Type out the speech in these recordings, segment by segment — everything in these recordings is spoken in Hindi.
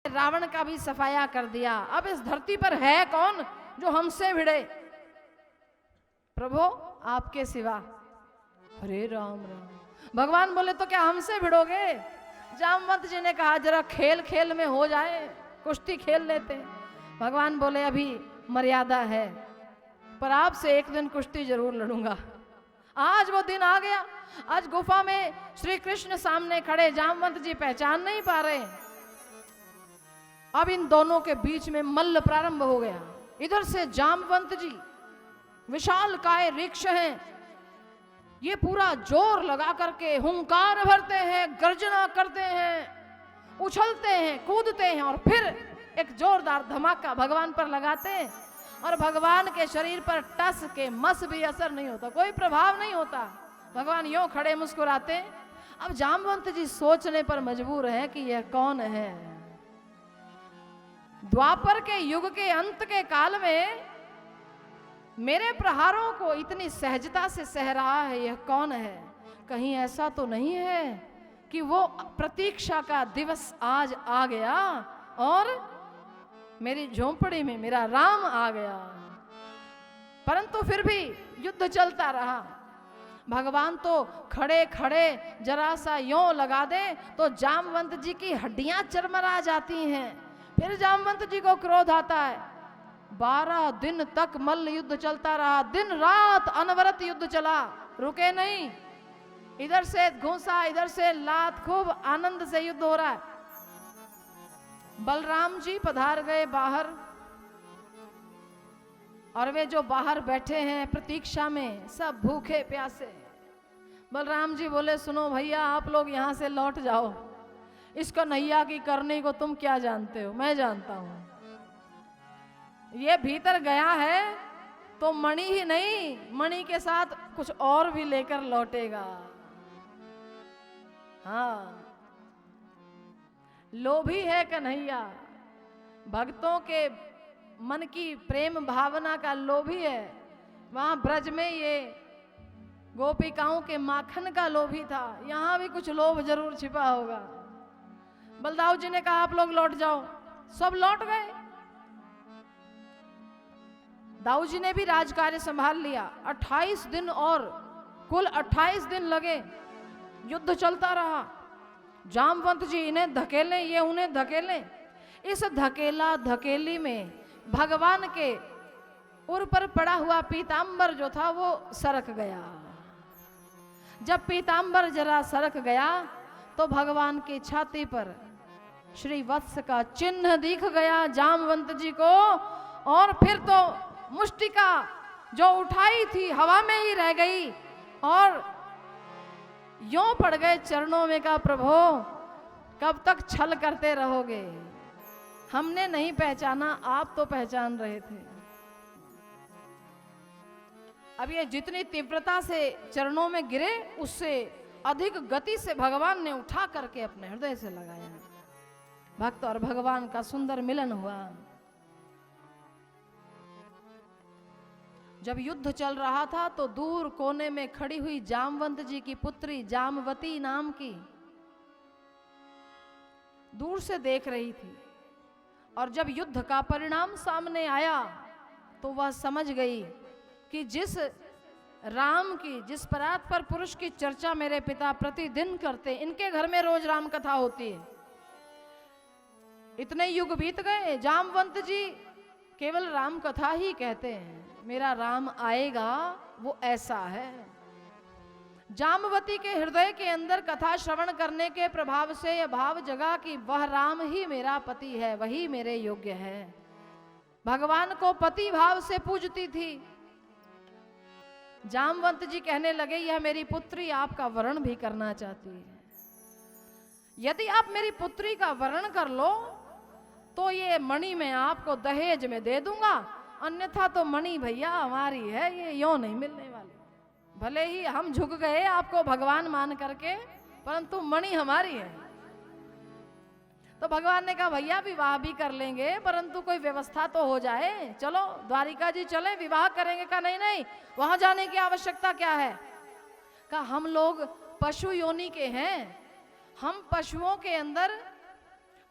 रावण का भी सफाया कर दिया। अब इस धरती पर है कौन जो हमसे भिड़े? प्रभु आपके सिवा। हरे राम राम। भगवान बोले तो क्या हमसे भिड़ोगे? जामवंत जी ने कहा जरा खेल खेल में हो जाए, कुश्ती खेल लेते। भगवान बोले अभी मर्यादा है, पर आपसे एक दिन कुश्ती जरूर लड़ूंगा। आज वो दिन आ गया। आज गुफा में श्री कृष्ण सामने खड़े, जामवंत जी पहचान नहीं पा रहे। अब इन दोनों के बीच में मल्ल प्रारंभ हो गया। इधर से जामवंत जी विशाल काय वृक्ष हैं, ये पूरा जोर लगा करके हुंकार भरते हैं, गर्जना करते हैं, उछलते हैं, कूदते हैं और फिर एक जोरदार धमाका भगवान पर लगाते हैं। और भगवान के शरीर पर टस के मस भी असर नहीं होता, कोई प्रभाव नहीं होता। भगवान यूं खड़े मुस्कुराते। अब जामवंत जी सोचने पर मजबूर हैं कि यह कौन है। द्वापर के युग के अंत के काल में मेरे प्रहारों को इतनी सहजता से सह रहा है, यह कौन है? कहीं ऐसा तो नहीं है कि वो प्रतीक्षा का दिवस आज आ गया और मेरी झोंपड़ी में मेरा राम आ गया। परंतु फिर भी युद्ध चलता रहा। भगवान तो खड़े खड़े जरा सा यों लगा दे तो जामवंत जी की हड्डियां चरमरा जाती हैं। फिर जामवंत जी को क्रोध आता है। 12 दिन तक मल्ल युद्ध चलता रहा, दिन रात अनवरत युद्ध चला, रुके नहीं। इधर से घूंसा, इधर से लात, खूब आनंद से युद्ध हो रहा है। बलराम जी पधार गए बाहर, और वे जो बाहर बैठे हैं प्रतीक्षा में, सब भूखे प्यासे। बलराम जी बोले सुनो भैया, आप लोग यहां से लौट जाओ। इस कन्हैया की करनी को तुम क्या जानते हो? मैं जानता हूं। ये भीतर गया है तो मणि ही नहीं, मणि के साथ कुछ और भी लेकर लौटेगा। हाँ, लोभी है कन्हैया, भक्तों के मन की प्रेम भावना का लोभी है। वहां ब्रज में ये गोपिकाओं के माखन का लोभी था, यहां भी कुछ लोभ जरूर छिपा होगा। बलदाऊ जी ने कहा आप लोग लौट जाओ, सब लौट गए। दाऊ जी ने भी राजकार्य संभाल लिया। 28 दिन और कुल 28 दिन लगे, युद्ध चलता रहा। जामवंत जी इन्हें धकेलें, ये उन्हें धकेलें। इस धकेला धकेली में भगवान के उर पर पड़ा हुआ पीतांबर जो था वो सरक गया। जब पीतांबर जरा सरक गया तो भगवान की छाती पर श्री वत्स का चिन्ह दिख गया जामवंत जी को। और फिर तो मुष्टिका जो उठाई थी हवा में ही रह गई और यों पड़ गए चरणों में। का प्रभु कब तक छल करते रहोगे? हमने नहीं पहचाना, आप तो पहचान रहे थे। अब ये जितनी तीव्रता से चरणों में गिरे उससे अधिक गति से भगवान ने उठा करके अपने हृदय से लगाया। भक्त और भगवान का सुंदर मिलन हुआ। जब युद्ध चल रहा था तो दूर कोने में खड़ी हुई जामवंत जी की पुत्री जामवती नाम की दूर से देख रही थी। और जब युद्ध का परिणाम सामने आया तो वह समझ गई कि जिस राम की, जिस परात्पर पुरुष की चर्चा मेरे पिता प्रतिदिन करते, इनके घर में रोज राम कथा होती है। इतने युग बीत गए, जामवंत जी केवल राम कथा ही कहते हैं। मेरा राम आएगा वो ऐसा है। जामवती के हृदय के अंदर कथा श्रवण करने के प्रभाव से यह भाव जगा कि वह राम ही मेरा पति है, वही मेरे योग्य है। भगवान को पति भाव से पूजती थी। जामवंत जी कहने लगे यह मेरी पुत्री आपका वरण भी करना चाहती है। यदि आप मेरी पुत्री का वरण कर लो तो ये मणि मैं आपको दहेज में दे दूंगा, अन्यथा तो मणि भैया हमारी है, ये यों नहीं मिलने वाली। भले ही हम झुक गए आपको भगवान मान करके, परंतु मणि हमारी है। तो भगवान ने कहा भैया विवाह भी कर लेंगे, परंतु कोई व्यवस्था तो हो जाए। चलो द्वारिका जी चले, विवाह करेंगे। कहा नहीं नहीं, वहां जाने की आवश्यकता क्या है? कहा हम लोग पशु योनि के हैं, हम पशुओं के अंदर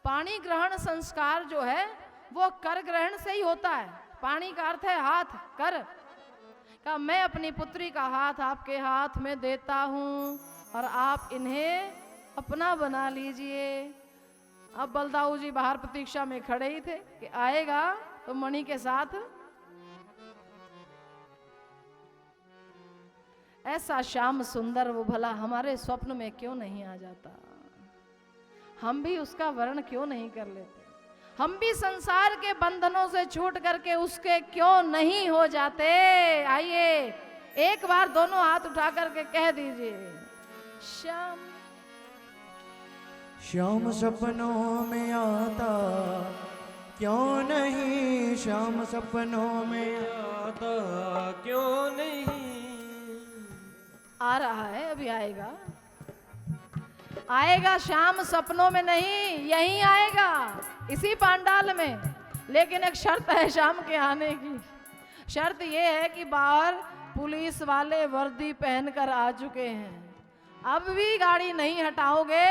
पाणी ग्रहण संस्कार जो है वो कर ग्रहण से ही होता है। पाणी का अर्थ है हाथ, कर का मैं अपनी पुत्री का हाथ आपके हाथ में देता हूं और आप इन्हें अपना बना लीजिए। अब बलदाऊ जी बाहर प्रतीक्षा में खड़े ही थे कि आएगा तो मणि के साथ ऐसा श्याम सुंदर वो भला हमारे स्वप्न में क्यों नहीं आ जाता, हम भी उसका वर्ण क्यों नहीं कर लेते, हम भी संसार के बंधनों से छूट करके उसके क्यों नहीं हो जाते। आइए एक बार दोनों हाथ उठा करके कह दीजिए, श्याम श्याम सपनों में आता क्यों नहीं, श्याम सपनों में आता क्यों नहीं। आ रहा है, अभी आएगा, आएगा श्याम सपनों में नहीं, यहीं आएगा इसी पांडाल में। लेकिन एक शर्त है श्याम के आने की, शर्त यह है कि बाहर पुलिस वाले वर्दी पहनकर आ चुके हैं। अब भी गाड़ी नहीं हटाओगे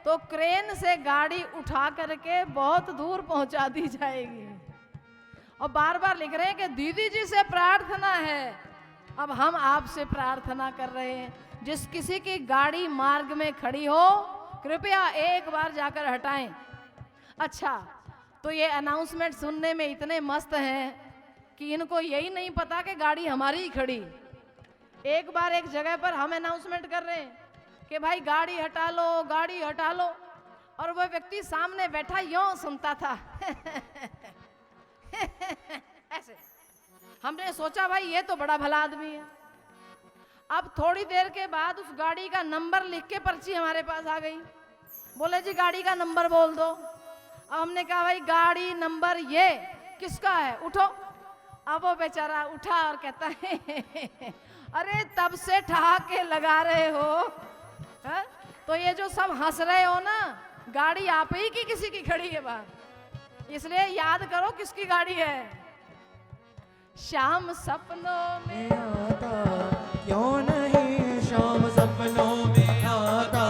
तो क्रेन से गाड़ी उठा करके बहुत दूर पहुंचा दी जाएगी। और बार बार लिख रहे हैं कि दीदी जी से प्रार्थना है। अब हम आपसे प्रार्थना कर रहे हैं, जिस किसी की गाड़ी मार्ग में खड़ी हो कृपया एक बार जाकर हटाएं। अच्छा, तो ये अनाउंसमेंट सुनने में इतने मस्त हैं कि इनको यही नहीं पता कि गाड़ी हमारी ही खड़ी। एक बार एक जगह पर हम अनाउंसमेंट कर रहे हैं कि भाई गाड़ी हटा लो, गाड़ी हटा लो, और वो व्यक्ति सामने बैठा यूं सुनता था ऐसे। हमने सोचा भाई ये तो बड़ा भला आदमी है। अब थोड़ी देर के बाद उस गाड़ी का नंबर लिख के पर्ची हमारे पास आ गई। बोले जी गाड़ी का नंबर बोल दो। अब हमने कहा भाई गाड़ी नंबर ये किसका है, उठो। अब वो बेचारा उठा और कहता है अरे तब से ठहाके लगा रहे हो है? तो ये जो सब हंस रहे हो ना, गाड़ी आप ही की किसी की खड़ी है बाहर, इसलिए याद करो किसकी गाड़ी है। श्याम सपनों में आता क्यों नहीं, श्याम सपनों में आता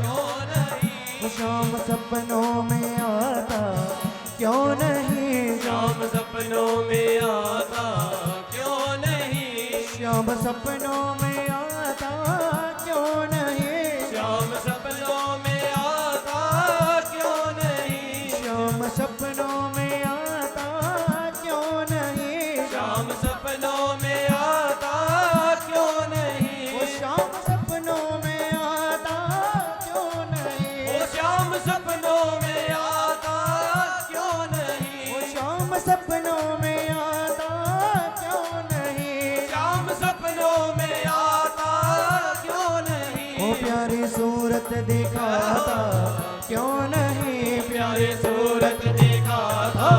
क्यों नहीं, श्याम सपनों में आता क्यों नहीं, श्याम सपनों में आता क्यों नहीं, श्याम सपनों में आता क्यों नहीं, श्याम सपनों में आता क्यों नहीं, श्याम सपनों में आता क्यों नहीं, श्याम सपनों में आता क्यों नहीं, वो श्याम सपनों में आता क्यों नहीं, ओ श्याम सपनों में आता क्यों नहीं, वो श्याम सपनों में आता क्यों नहीं, श्याम सपनों में आता क्यों नहीं, वो प्यारी सूरत दिखाता क्यों नहीं, प्यारी सूरत दिखाता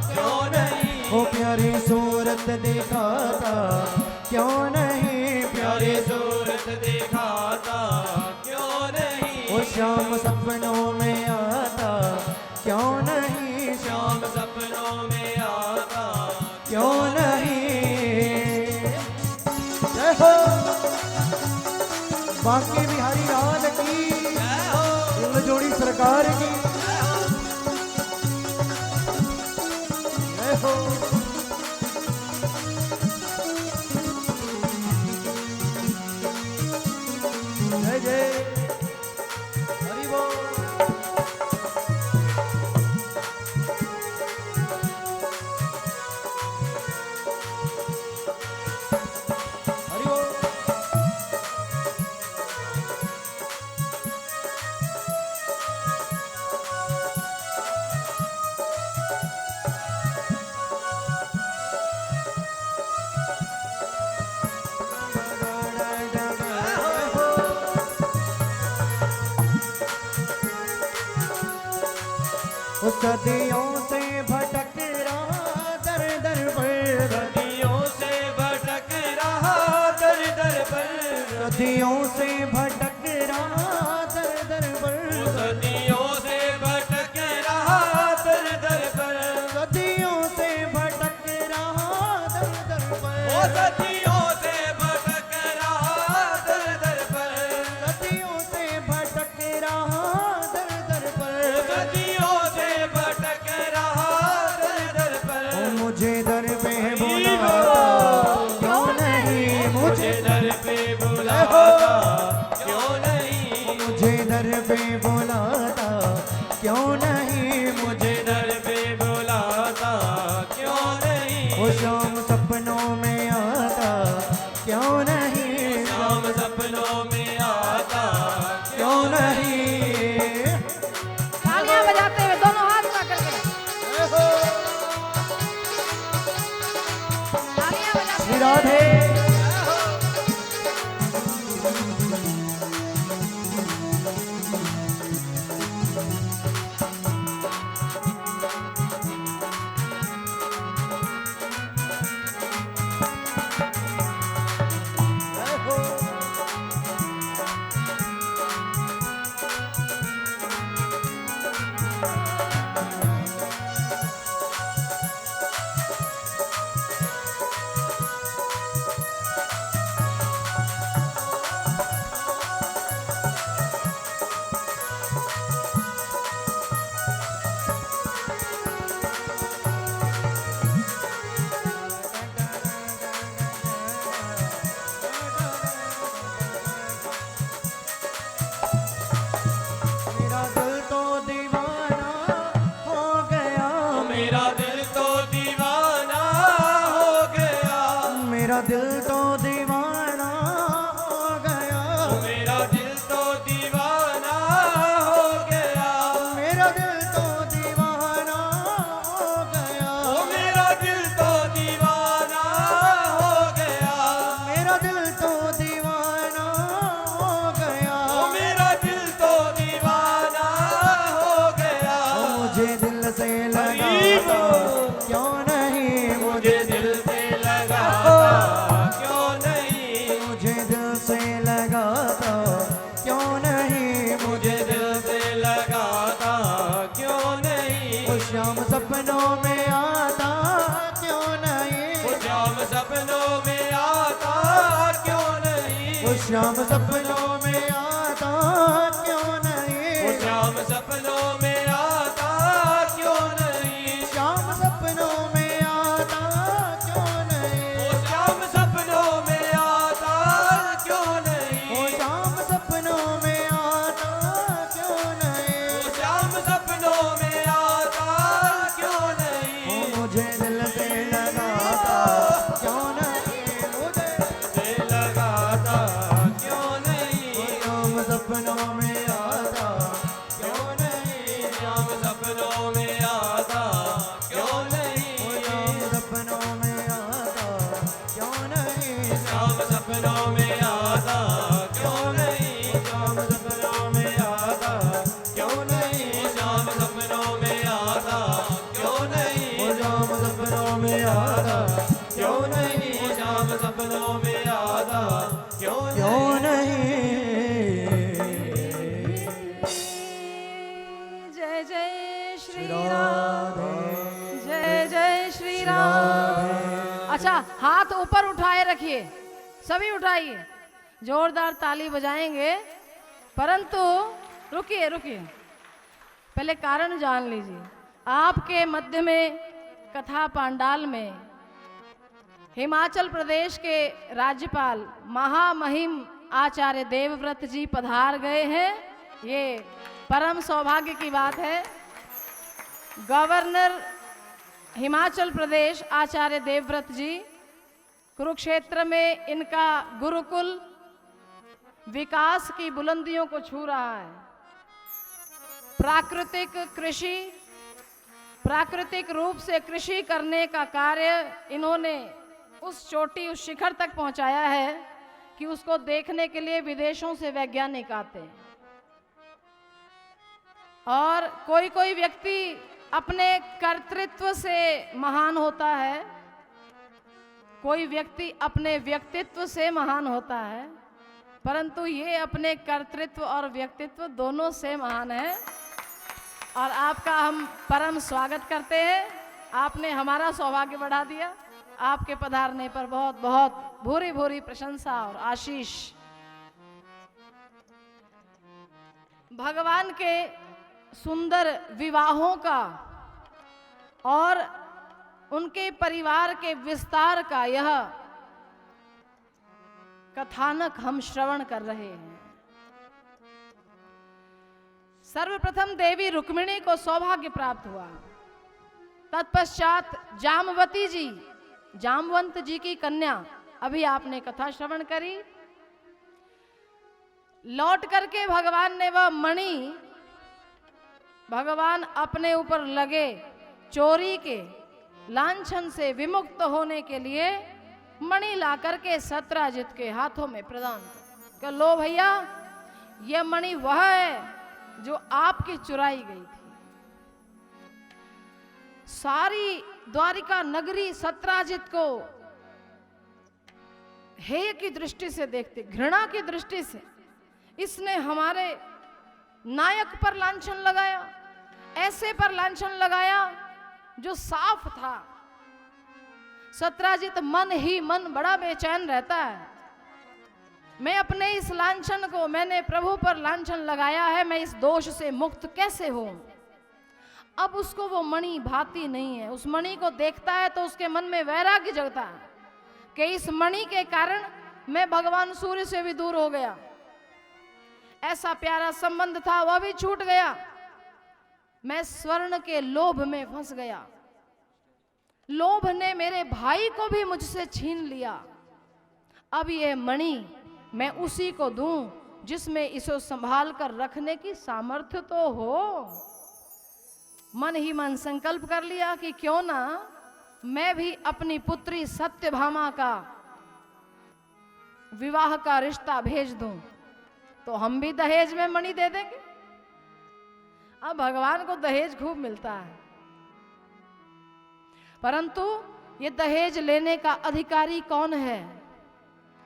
क्यों नहीं, वो प्यारी सूरत दिखाता क्यों नहीं, प्यारी सूरत दिखाता क्यों नहीं, वो श्याम सपनों में आता क्यों नहीं, श्याम सपनों में आता क्यों नहीं। जय हो बांके बिहारी लाल की, दिल जोड़ी सरकार की। जय हो जय जय हरि बोल। हरि बोल। उस सदियों से भटक रहा दर दर पर, सदियों से भटक रहा दर दर पर, सदियों से भटक रहा दर दर पर, सदियों से भटक रहा दर दर पर, सदियों से भटक रहा दर दर पर, ओ सदियों से भटक रहा दर दर पर, सदियों से भटक रहा दर दर पर, सदियों मेरा दिल तो दीवाना हो गया, मेरा दिल तो दीवाना हो गया, मेरा दिल तो दीवाना हो गया, मेरा दिल तो दीवाना हो गया, मेरा दिल तो दीवाना हो गया, मेरा दिल तो दीवाना हो गया, मेरा दिल तो दीवाना हो गया, मेरा दिल तो दीवाना हो गया। मुझे दिल से लगा तो क्यों नहीं, मुझे दिल से लगा क्यों नहीं, मुझे दिल से लगा तो क्यों नहीं, मुझे दिल से लगा था क्यों नहीं, वो शाम सपनों में आता क्यों नहीं, वो शाम सपनों में आता क्यों नहीं, वो शाम सपनों में आता क्यों नहीं, वो शाम सपनों में आता क्यों नहीं, शाम सपनों में आता क्यों नहीं, वो शाम सपनों में आता क्यों नहीं, वो शाम सपनों में आता क्यों नहीं, वो शाम सपनों में आता क्यों नहीं, वो मुझे दिल से लगाता क्यों नहीं, मुझे से लगा था क्यों नहीं, वो शाम सपनों में आता क्यों नहीं, शाम सपनों में आता क्यों नहीं, वो शाम सपनों में आता क्यों नहीं, शाम सपनों में आता क्यों नहीं, शाम सपनों में आता क्यों नहीं, शाम सपनों में आता क्यों नहीं, वो शाम सपनों में आता क्यों नहीं, शाम सपनों में आता क्यों क्यों नहीं। जय जय श्री राम, जय जय श्री राम। अच्छा, हाथ ऊपर उठाए रखिए, सभी उठाइए, जोरदार ताली बजाएंगे। परंतु रुकिए रुकिए, पहले कारण जान लीजिए। आपके मध्य में कथा पांडाल में हिमाचल प्रदेश के राज्यपाल महामहिम आचार्य देवव्रत जी पधार गए हैं। ये परम सौभाग्य की बात है। गवर्नर हिमाचल प्रदेश आचार्य देवव्रत जी, कुरुक्षेत्र में इनका गुरुकुल विकास की बुलंदियों को छू रहा है। प्राकृतिक कृषि, प्राकृतिक रूप से कृषि करने का कार्य इन्होंने उस चोटी, उस शिखर तक पहुंचाया है कि उसको देखने के लिए विदेशों से वैज्ञानिक आते हैं। और कोई कोई व्यक्ति अपने कर्तृत्व से महान होता है, कोई व्यक्ति अपने व्यक्तित्व से महान होता है, परंतु ये अपने कर्तृत्व और व्यक्तित्व दोनों से महान है। और आपका हम परम स्वागत करते हैं। आपने हमारा सौभाग्य बढ़ा दिया। आपके पधारने पर बहुत बहुत भूरी भूरी प्रशंसा और आशीष। भगवान के सुंदर विवाहों का और उनके परिवार के विस्तार का यह कथानक हम श्रवण कर रहे हैं। सर्वप्रथम देवी रुक्मिणी को सौभाग्य प्राप्त हुआ। तत्पश्चात जामवती जी, जामवंत जी की कन्या, अभी आपने कथा श्रवण करी। लौट करके भगवान ने वह मणि, भगवान अपने ऊपर लगे चोरी के लांछन से विमुक्त होने के लिए मणि ला करके सत्राजित के हाथों में प्रदान कर, लो भैया, यह मणि वह है जो आपकी चुराई गई थी। सारी द्वारिका नगरी सत्राजित को हेय की दृष्टि से देखते, घृणा की दृष्टि से, इसने हमारे नायक पर लांछन लगाया, ऐसे पर लांछन लगाया जो साफ था। सत्राजित मन ही मन बड़ा बेचैन रहता है। मैं अपने इस लांछन को, मैंने प्रभु पर लांछन लगाया है, मैं इस दोष से मुक्त कैसे हूं। अब उसको वो मणि भाती नहीं है। उस मणि को देखता है तो उसके मन में वैराग्य जगता है कि इस मणि के कारण मैं भगवान सूर्य से भी दूर हो गया। ऐसा प्यारा संबंध था वह भी छूट गया। मैं स्वर्ण के लोभ में फंस गया। लोभ ने मेरे भाई को भी मुझसे छीन लिया। अब ये मणि मैं उसी को दूं जिसमें इसे संभाल कर रखने की सामर्थ्य तो हो। मन ही मन संकल्प कर लिया कि क्यों ना मैं भी अपनी पुत्री सत्यभामा का विवाह का रिश्ता भेज दूं, तो हम भी दहेज में मणि दे देंगे। अब भगवान को दहेज खूब मिलता है, परंतु ये दहेज लेने का अधिकारी कौन है?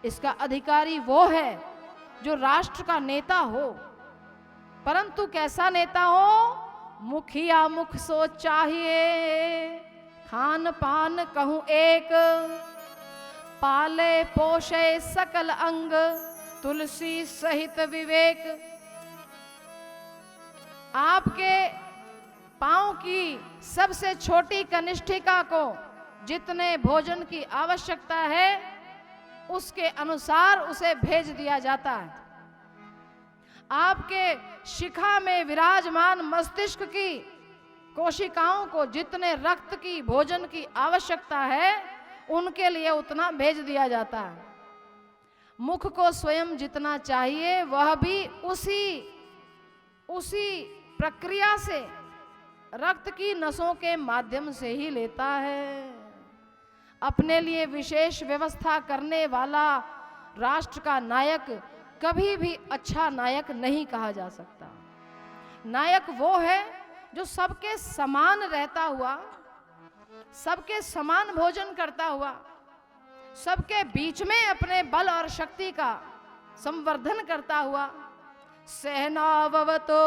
इसका अधिकारी वो है जो राष्ट्र का नेता हो, परंतु कैसा नेता हो? मुखिया मुख सो चाहिए, खान पान कहूं एक, पाले पोषे सकल अंग, तुलसी सहित विवेक। आपके पांव की सबसे छोटी कनिष्ठिका को जितने भोजन की आवश्यकता है उसके अनुसार उसे भेज दिया जाता है। आपके शिखा में विराजमान मस्तिष्क की कोशिकाओं को जितने रक्त की भोजन की आवश्यकता है उनके लिए उतना भेज दिया जाता है। मुख को स्वयं जितना चाहिए वह भी उसी प्रक्रिया से रक्त की नसों के माध्यम से ही लेता है। अपने लिए विशेष व्यवस्था करने वाला राष्ट्र का नायक कभी भी अच्छा नायक नहीं कहा जा सकता। नायक वो है जो सबके समान रहता हुआ, सबके समान भोजन करता हुआ, सबके बीच में अपने बल और शक्ति का संवर्धन करता हुआ, सहनाववतो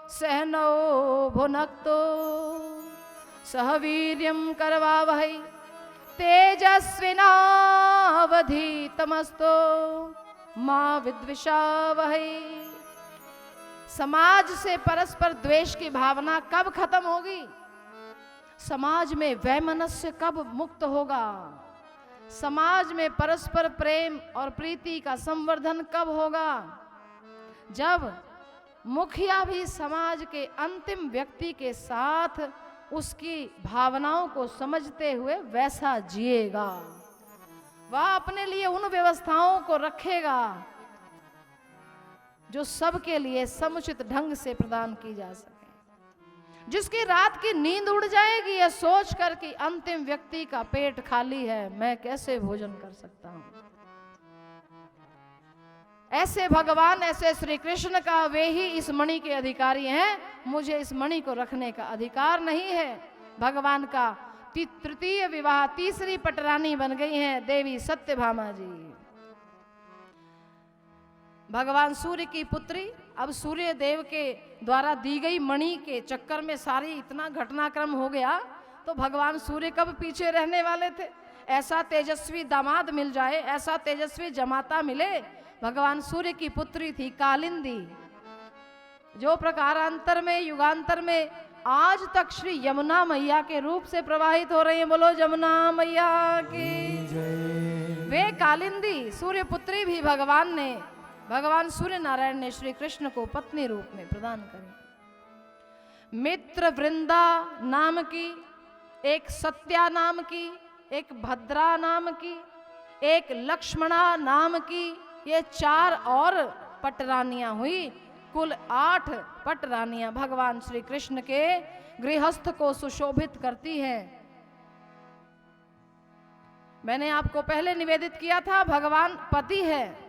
सहनो भुनक्तो सहवीर्यं करवावहै तेजस्विनावधीतमस्तु मां विद्विषावहै। समाज से परस्पर द्वेष की भावना कब खत्म होगी? समाज में वैमनस्य कब मुक्त होगा? समाज में परस्पर प्रेम और प्रीति का संवर्धन कब होगा? जब मुखिया भी समाज के अंतिम व्यक्ति के साथ उसकी भावनाओं को समझते हुए वैसा जिएगा। वह अपने लिए उन व्यवस्थाओं को रखेगा जो सबके लिए समुचित ढंग से प्रदान की जा सके। जिसकी रात की नींद उड़ जाएगी यह सोचकर कि अंतिम व्यक्ति का पेट खाली है, मैं कैसे भोजन कर सकता हूं। ऐसे भगवान, ऐसे श्री कृष्ण का वे ही इस मणि के अधिकारी हैं। मुझे इस मणि को रखने का अधिकार नहीं है। भगवान का तृतीय विवाह, तीसरी पटरानी बन गई हैं देवी सत्यभामा जी। भगवान सूर्य की पुत्री अब सूर्य देव के द्वारा दी गई मणि के चक्कर में सारी इतना घटनाक्रम हो गया, तो भगवान सूर्य कब पीछे रहने वाले थे? ऐसा तेजस्वी दामाद मिल जाए, ऐसा तेजस्वी जमाता मिले। भगवान सूर्य की पुत्री थी कालिंदी, जो प्रकारांतर में, युगांतर में आज तक श्री यमुना मैया के रूप से प्रवाहित हो रही है। बोलो यमुना मैया की जय। वे कालिंदी सूर्य पुत्री भी भगवान सूर्य नारायण ने श्री कृष्ण को पत्नी रूप में प्रदान करी। मित्र वृंदा नाम की, एक सत्या नाम की, एक भद्रा नाम की, एक लक्ष्मणा नाम की, ये 4 और पटरानियां हुई। कुल 8 पटरानियां भगवान श्री कृष्ण के गृहस्थ को सुशोभित करती हैं। मैंने आपको पहले निवेदित किया था, भगवान पति है।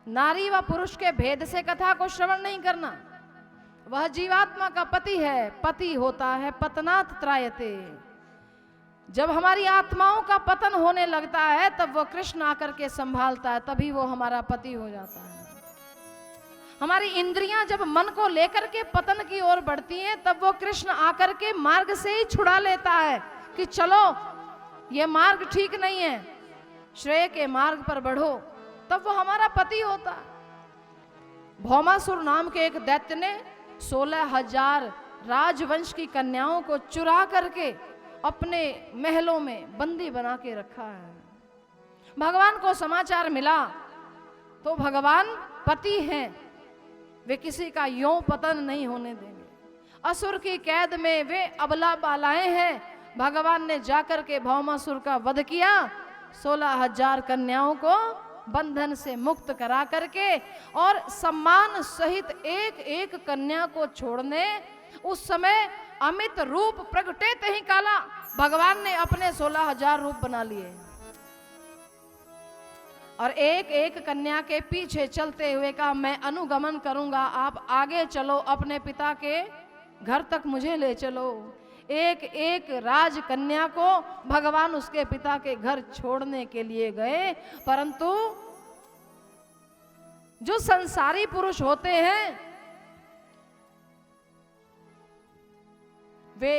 नारी व पुरुष के भेद से कथा को श्रवण नहीं करना। वह जीवात्मा का पति है। पति होता है पतनात् त्रायते। जब हमारी आत्माओं का पतन होने लगता है तब वो कृष्ण आकर के संभालता है, तभी वो हमारा पति हो जाता है। हमारी इंद्रियां जब मन को लेकर के पतन की ओर बढ़ती हैं, तब वो कृष्ण आकर के मार्ग से ही छुड़ा लेता है कि चलो ये मार्ग ठीक नहीं है, श्रेय के मार्ग पर बढ़ो, तब वो हमारा पति होता है। भौमासुर नाम के एक दैत्य ने 16,000 राजवंश की कन्याओं को चुरा करके अपने महलों में बंदी बना के रखा है। भगवान को समाचार मिला तो भगवान पति हैं, वे किसी का यों पतन नहीं होने देंगे। असुर की कैद में वे अबला बालाएं हैं, भगवान ने जाकर के भौमासुर का वध किया, 16,000 कन्याओं को बंधन से मुक्त करा करके और सम्मान सहित एक एक कन्या को छोड़ने, उस समय अमित रूप प्रगटे ते ही काला, भगवान ने अपने 16,000 रूप बना लिए और एक एक कन्या के पीछे चलते हुए कहा मैं अनुगमन करूंगा, आप आगे चलो, अपने पिता के घर तक मुझे ले चलो। एक एक राजकन्या को भगवान उसके पिता के घर छोड़ने के लिए गए, परंतु जो संसारी पुरुष होते हैं वे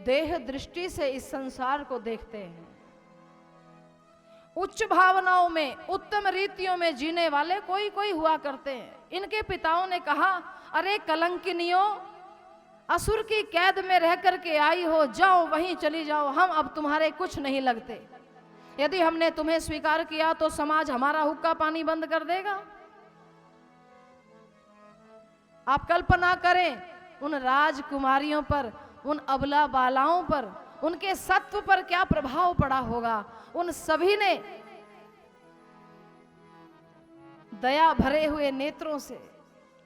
देह दृष्टि से इस संसार को देखते हैं। उच्च भावनाओं में, उत्तम रीतियों में जीने वाले कोई कोई हुआ करते हैं। इनके पिताओं ने कहा अरे कलंकिनियों, असुर की कैद में रह करके आई हो, जाओ वहीं चली जाओ, हम अब तुम्हारे कुछ नहीं लगते। यदि हमने तुम्हें स्वीकार किया तो समाज हमारा हुक्का पानी बंद कर देगा। आप कल्पना करें उन राजकुमारियों पर, उन अबला बालाओं पर, उनके सत्व पर क्या प्रभाव पड़ा होगा। उन सभी ने दया भरे हुए नेत्रों से,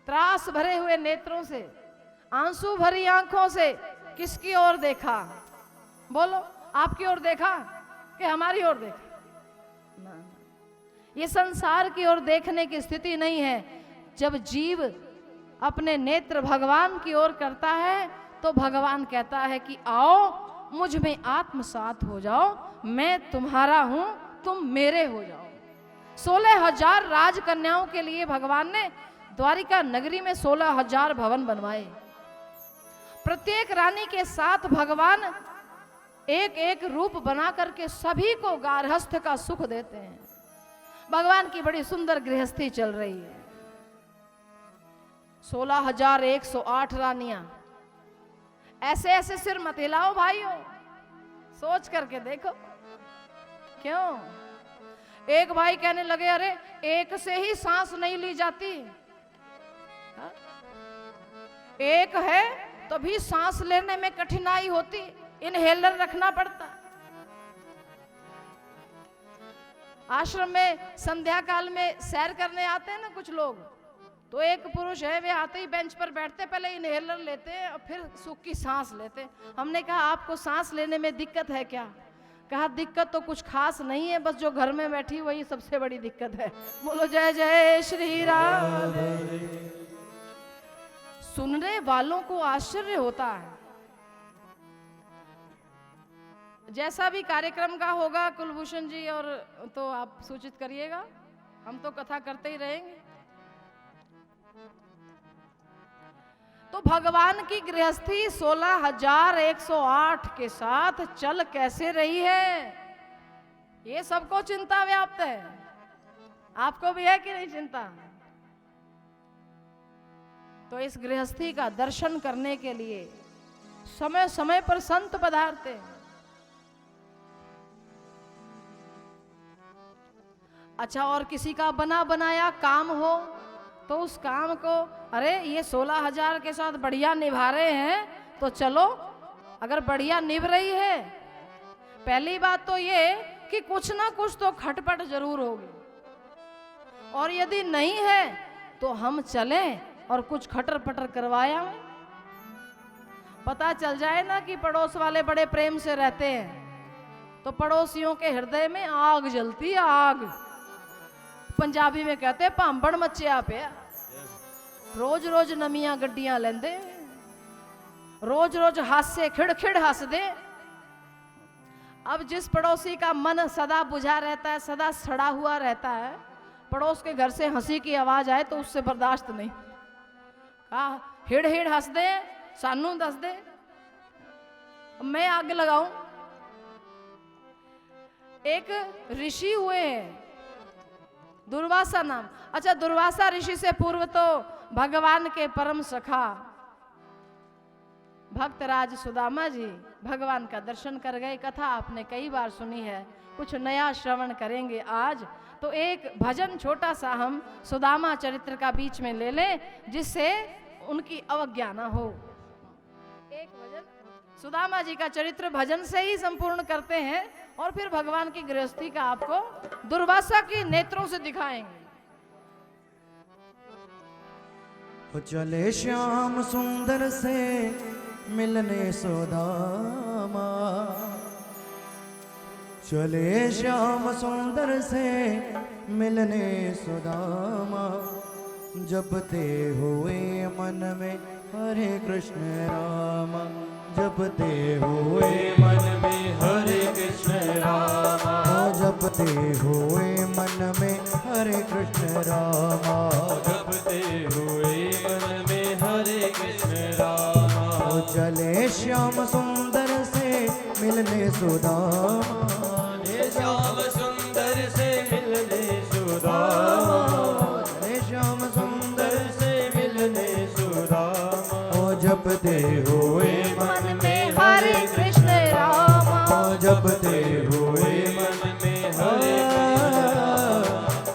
त्रास भरे हुए नेत्रों से, आंसू भरी आंखों से किसकी ओर देखा? बोलो, आपकी ओर देखा कि हमारी ओर देखा? ना, ये संसार की ओर देखने की स्थिति नहीं है। जब जीव अपने नेत्र भगवान की ओर करता है तो भगवान कहता है कि आओ मुझ में आत्मसात हो जाओ, मैं तुम्हारा हूं, तुम मेरे हो जाओ। 16,000 राजकन्याओं के लिए भगवान ने द्वारिका नगरी में 16,000 भवन बनवाए। प्रत्येक रानी के साथ भगवान एक एक रूप बना करके सभी को गार्हस्थ का सुख देते हैं। भगवान की बड़ी सुंदर गृहस्थी चल रही है। 16,108 रानियां। ऐसे ऐसे सिर मत हिलाओ भाइयों, सोच करके देखो। क्यों? एक भाई कहने लगे अरे एक से ही सांस नहीं ली जाती, हा? एक है तो भी सांस लेने में कठिनाई होती, इनहेलर रखना पड़ता। आश्रम में संध्या काल में सैर करने आते हैं ना कुछ लोग, तो एक पुरुष है, वे आते ही बेंच पर बैठते, पहले इनहेलर लेते हैं और फिर सुख की सांस लेते हैं। हमने कहा आपको सांस लेने में दिक्कत है क्या? कहा दिक्कत तो कुछ खास नहीं है, बस जो घर में बैठी वही सबसे बड़ी दिक्कत है। बोलो जय जय श्री राम। सुनने वालों को आश्चर्य होता है। जैसा भी कार्यक्रम का होगा कुलभूषण जी, और तो आप सूचित करिएगा, हम तो कथा करते ही रहेंगे। तो भगवान की गृहस्थी 16,108 के साथ चल कैसे रही है, ये सबको चिंता व्याप्त है। आपको भी है कि नहीं चिंता? तो इस गृहस्थी का दर्शन करने के लिए समय समय पर संत पधारते हैं। अच्छा, और किसी का बना बनाया काम हो तो उस काम को, अरे ये 16,000 के साथ बढ़िया निभा रहे हैं तो चलो, अगर बढ़िया निभ रही है, पहली बात तो ये कि कुछ ना कुछ तो खटपट जरूर होगी, और यदि नहीं है तो हम चलें और कुछ खटर पटर करवाया। पता चल जाए ना कि पड़ोस वाले बड़े प्रेम से रहते हैं तो पड़ोसियों के हृदय में आग जलती, आग। पंजाबी में कहते हैं भांबड़ मचिया पे। रोज रोज नमियां गड्डियां लेंदे, रोज रोज हासे खिड़ खिड़ हंस दे। अब जिस पड़ोसी का मन सदा बुझा रहता है, सदा सड़ा हुआ रहता है, पड़ोस के घर से हंसी की आवाज आए तो उससे बर्दाश्त नहीं। कहा हिड़ हिड़ हंस दे, सानू दस दे, मैं आग लगाऊं। एक ऋषि हुए हैं दुर्वासा नाम। अच्छा, दुर्वासा ऋषि से पूर्व तो भगवान के परम सखा भक्तराज सुदामा जी भगवान का दर्शन कर गए। कथा आपने कई बार सुनी है, कुछ नया श्रवण करेंगे आज। तो एक भजन छोटा सा हम सुदामा चरित्र का बीच में ले लें, जिससे उनकी अवज्ञा ना हो। एक भजन सुदामा जी का चरित्र भजन से ही संपूर्ण करते हैं, और फिर भगवान की गृहस्थी का आपको दुर्वासा के नेत्रों से दिखाएंगे। वो चले श्याम सुंदर से मिलने सुदामा, चले श्याम सुंदर से मिलने सुदामा, जपते हुए मन में हरे कृष्ण रामा, जपते हुए मन में हरे कृष्ण रामा, जपते हुए मन में हरे कृष्ण रामा, जपते हुए मन में हरे कृष्ण रामा। ओ चले श्याम सुंदर से मिलने सुदामा, श्याम सुंदर से मिलने सुदामा, चले श्याम सुंदर से मिलने सुदामा, ओ जपते हुए मन में हरे कृष्ण रामा, ओ जपते हुए मन में हरे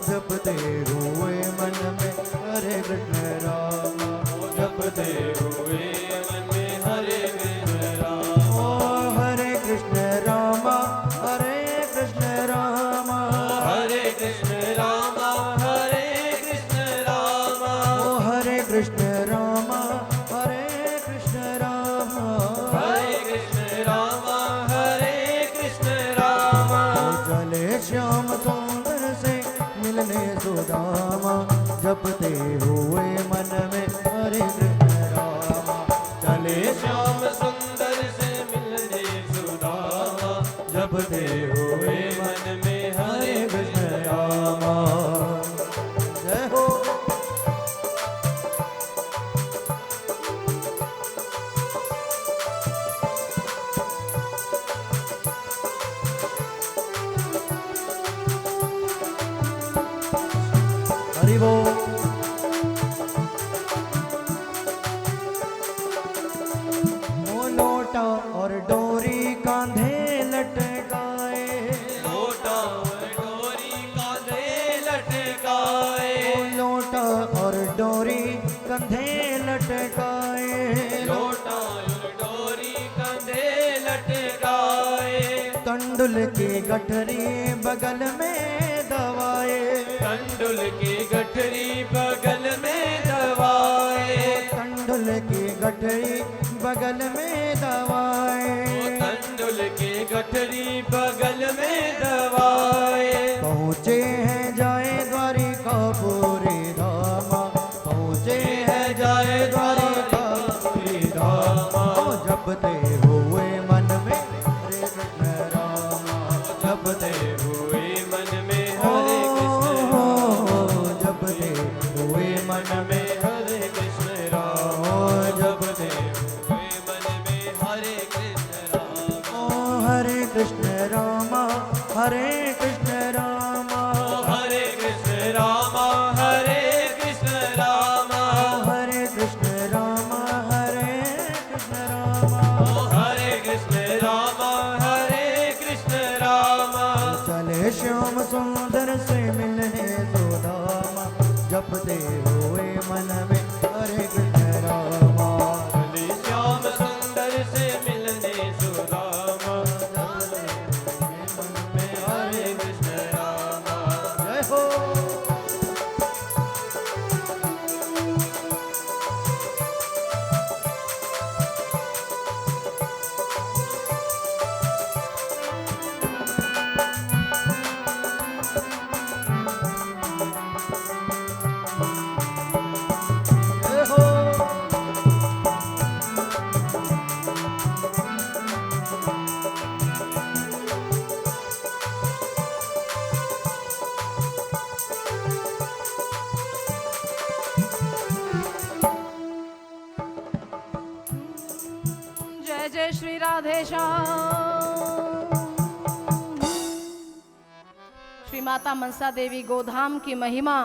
जपते हुए मन में हरे कृष्ण रामा, जपते हुए मन में हरे कृष्ण रामा, ओ हरे कृष्ण रामा, हरे कृष्ण रामा, हरे कृष्ण रामा, हरे कृष्ण रामा, ओ हरे कृष्ण रामा, हरे कृष्ण रामा, हरे कृष्ण रामा, हरे कृष्ण रामा। चले श्याम सुंदर से मिलने सुदामा, जपते हुए मन में हरे कृष्ण रामा, चले श्याम सुंदर से मिलने सुदामा, जपते हुए मन में हरे कृष्ण रामा। जय हो। हरि बोल। ओ लोटा और डोरी कांधे लटकाए, लोटा और डोरी कांधे लटकाए, ओ लोटा और डोरी कंधे लटकाए, लोटा और डोरी कांधे लटकाए, कंडुल की गठरी बगल में दबाए, कंडुल की गठरी बगल में दबाए, कंडुल की गठरी बगल में दबाए, कंडुल की गठरी बगल में दबाए। पहुँचे हैं जाए द्वारिकापुरी धामा, पहुँचे हैं जाए द्वारिकापुरी धामा, ओ जपते हुए मन में हरे कृष्ण रामा, जपते हुए मन में ओ हरे कृष्ण जपते हुए मन में हरे कृष्ण राम, ओ जपते हुए मन में हरे कृष्ण राम, ओ हरे कृष्ण रामा, हरे कृष्ण रामा, हरे कृष्ण रामा, हरे कृष्ण रामा, हरे कृष्ण रामा, हरे कृष्ण रामा, हरे कृष्ण रामा, हरे कृष्ण रामा। चले श्याम सुंदर से मिलने सुदामा, जपते हुए मन में हरे कृष्ण रामा, चले श्याम सुंदर से मिलने सुदामा, मन में हरे कृष्ण रामा। जय हो। जय जय श्री राधेश्याम। श्री माता मनसा देवी गोधाम की महिमा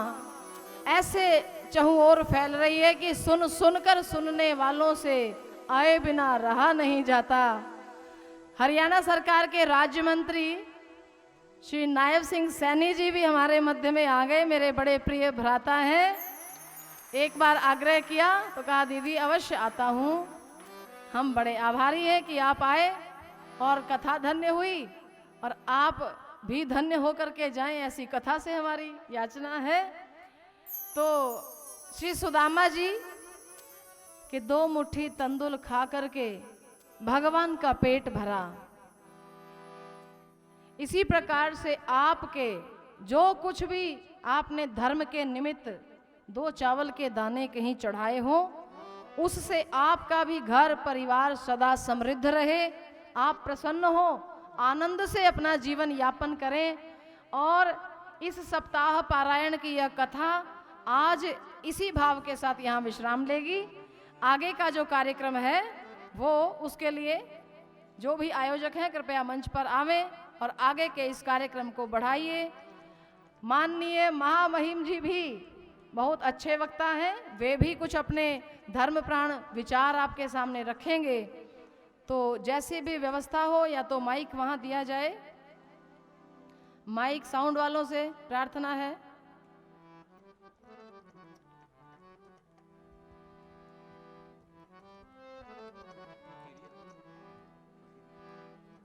ऐसे चहुं ओर फैल रही है कि सुन सुनकर सुनने वालों से आए बिना रहा नहीं जाता। हरियाणा सरकार के राज्य मंत्री श्री नायब सिंह सैनी जी भी हमारे मध्य में आ गए, मेरे बड़े प्रिय भ्राता हैं। एक बार आग्रह किया तो कहा दीदी अवश्य आता हूँ। हम बड़े आभारी हैं कि आप आए और कथा धन्य हुई और आप भी धन्य होकर के जाएं, ऐसी कथा से हमारी याचना है। तो श्री सुदामा जी कि 2 मुट्ठी तंदुल खा करके भगवान का पेट भरा, इसी प्रकार से आपके जो कुछ भी आपने धर्म के निमित्त 2 चावल के दाने कहीं चढ़ाए हों, उससे आपका भी घर परिवार सदा समृद्ध रहे, आप प्रसन्न हो, आनंद से अपना जीवन यापन करें। और इस सप्ताह पारायण की यह कथा आज इसी भाव के साथ यहाँ विश्राम लेगी। आगे का जो कार्यक्रम है वो उसके लिए जो भी आयोजक हैं कृपया मंच पर आवें और आगे के इस कार्यक्रम को बढ़ाइए। माननीय महामहिम जी भी बहुत अच्छे वक्ता हैं, वे भी कुछ अपने धर्म प्राण विचार आपके सामने रखेंगे। तो जैसे भी व्यवस्था हो, या तो माइक वहाँ दिया जाए, माइक साउंड वालों से प्रार्थना है।